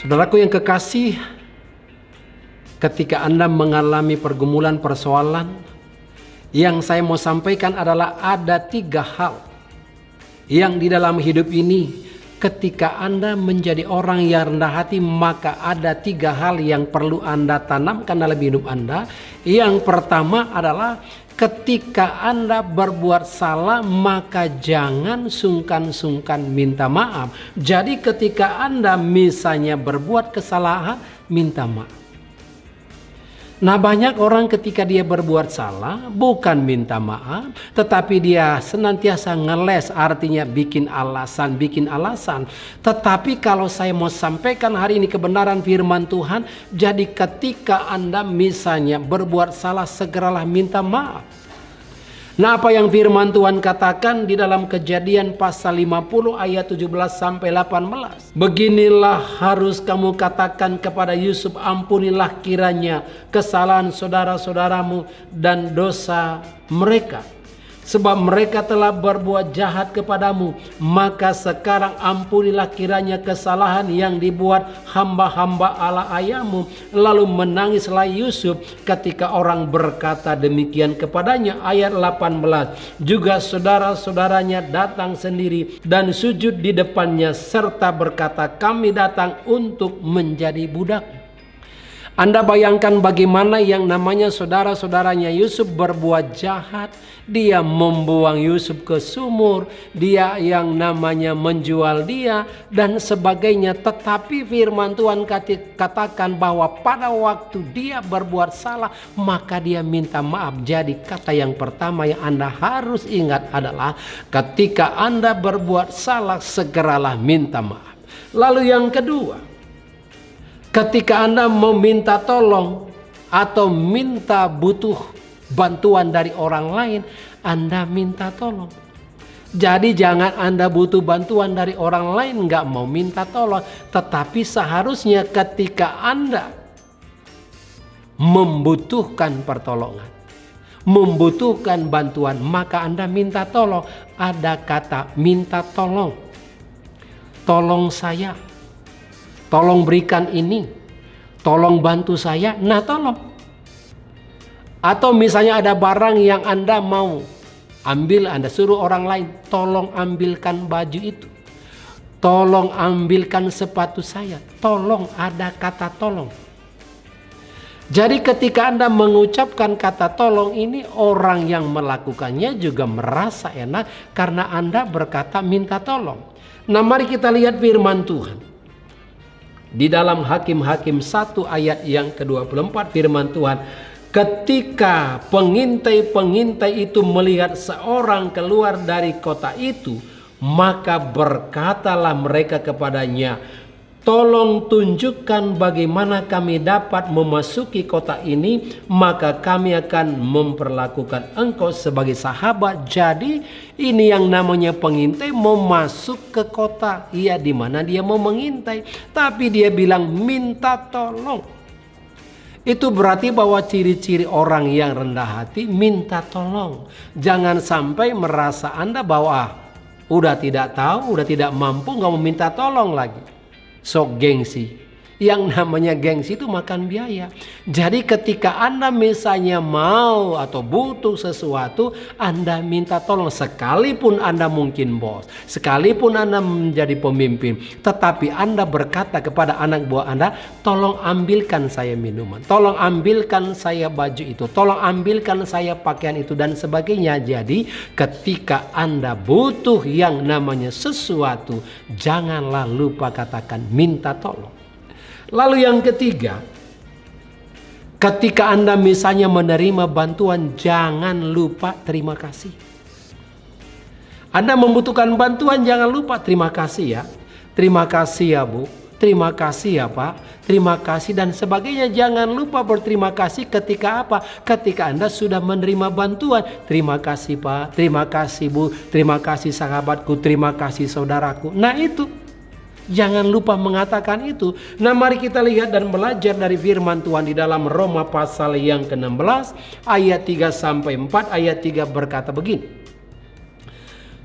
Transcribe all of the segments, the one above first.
Saudaraku yang kekasih, ketika Anda mengalami pergumulan persoalan, yang saya mau sampaikan adalah ada 3 hal yang di dalam hidup ini ketika Anda menjadi orang yang rendah hati, maka ada 3 hal yang perlu Anda tanamkan dalam hidup Anda. Yang pertama adalah ketika Anda berbuat salah, maka jangan sungkan-sungkan minta maaf. Jadi ketika Anda misalnya berbuat kesalahan, minta maaf. Nah, banyak orang ketika dia berbuat salah bukan minta maaf, tetapi dia senantiasa ngeles, artinya bikin alasan. Tetapi kalau saya mau sampaikan hari ini kebenaran firman Tuhan, jadi ketika Anda misalnya berbuat salah, segeralah minta maaf. Nah, apa yang firman Tuhan katakan di dalam Kejadian pasal 50 ayat 17 sampai 18. Beginilah harus kamu katakan kepada Yusuf, ampunilah kiranya kesalahan saudara-saudaramu dan dosa mereka. Sebab mereka telah berbuat jahat kepadamu, maka sekarang ampunilah kiranya kesalahan yang dibuat hamba-hamba Allah ayahmu. Lalu menangislah Yusuf ketika orang berkata demikian kepadanya. Ayat 18. Juga saudara-saudaranya datang sendiri dan sujud di depannya serta berkata, kami datang untuk menjadi budak. Anda bayangkan bagaimana yang namanya saudara-saudaranya Yusuf berbuat jahat. Dia membuang Yusuf ke sumur, dia yang namanya menjual dia dan sebagainya. Tetapi firman Tuhan katakan bahwa pada waktu dia berbuat salah, maka dia minta maaf. Jadi kata yang pertama yang Anda harus ingat adalah ketika Anda berbuat salah, segeralah minta maaf. Lalu yang kedua, ketika Anda meminta tolong atau minta butuh bantuan dari orang lain, Anda minta tolong. Jadi jangan Anda butuh bantuan dari orang lain nggak mau minta tolong. Tetapi seharusnya ketika Anda membutuhkan pertolongan, membutuhkan bantuan, maka Anda minta tolong. Ada kata minta tolong. Tolong saya. Tolong berikan ini, tolong bantu saya, nah tolong. Atau misalnya ada barang yang Anda mau ambil, Anda suruh orang lain, tolong ambilkan baju itu, tolong ambilkan sepatu saya, tolong, ada kata tolong. Jadi ketika Anda mengucapkan kata tolong ini, orang yang melakukannya juga merasa enak karena Anda berkata minta tolong. Nah, mari kita lihat firman Tuhan. Di dalam Hakim-Hakim 1 ayat yang ke-24 firman Tuhan, ketika pengintai-pengintai itu melihat seorang keluar dari kota itu, maka berkatalah mereka kepadanya, tolong tunjukkan bagaimana kami dapat memasuki kota ini, maka kami akan memperlakukan engkau sebagai sahabat. Jadi ini yang namanya pengintai mau masuk ke kota. Iya, di mana dia mau mengintai, tapi dia bilang minta tolong. Itu berarti bahwa ciri-ciri orang yang rendah hati minta tolong. Jangan sampai merasa Anda bahwa udah tidak tahu, udah tidak mampu, nggak mau minta tolong lagi. Sok gengsi. Yang namanya gengsi itu makan biaya. Jadi ketika Anda misalnya mau atau butuh sesuatu, Anda minta tolong. Sekalipun Anda mungkin bos, sekalipun Anda menjadi pemimpin, tetapi Anda berkata kepada anak buah Anda, tolong ambilkan saya minuman, tolong ambilkan saya baju itu, tolong ambilkan saya pakaian itu dan sebagainya. Jadi ketika Anda butuh yang namanya sesuatu, janganlah lupa katakan minta tolong. Lalu yang ketiga, ketika Anda misalnya menerima bantuan, jangan lupa terima kasih. Anda membutuhkan bantuan, jangan lupa terima kasih ya. Terima kasih ya Bu, terima kasih ya Pak, terima kasih dan sebagainya. Jangan lupa berterima kasih ketika apa? Ketika Anda sudah menerima bantuan. Terima kasih Pak, terima kasih Bu, terima kasih sahabatku, terima kasih saudaraku. Nah itu. Jangan lupa mengatakan itu. Nah, mari kita lihat dan belajar dari firman Tuhan di dalam Roma pasal yang ke-16 ayat 3 sampai 4. Ayat 3 berkata begini.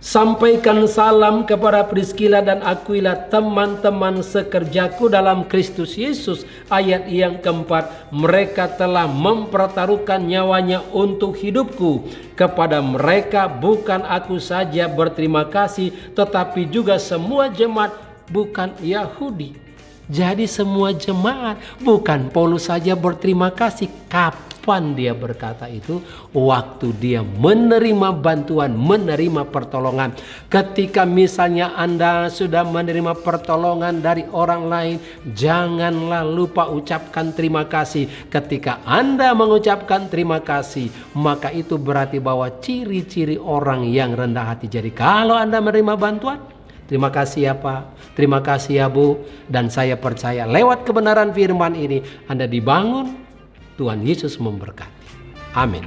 Sampaikan salam kepada Priskila dan Aquila, teman-teman sekerjaku dalam Kristus Yesus. Ayat yang keempat, mereka telah mempertaruhkan nyawanya untuk hidupku. Kepada mereka bukan aku saja berterima kasih, tetapi juga semua jemaat bukan Yahudi. Jadi semua jemaat, bukan Paulus saja berterima kasih. Kapan dia berkata itu? Waktu dia menerima bantuan, menerima pertolongan. Ketika misalnya Anda sudah menerima pertolongan dari orang lain, janganlah lupa ucapkan terima kasih. Ketika Anda mengucapkan terima kasih, maka itu berarti bahwa ciri-ciri orang yang rendah hati. Jadi kalau Anda menerima bantuan, terima kasih ya Pak, terima kasih ya Bu. Dan saya percaya lewat kebenaran firman ini Anda dibangun, Tuhan Yesus memberkati. Amin.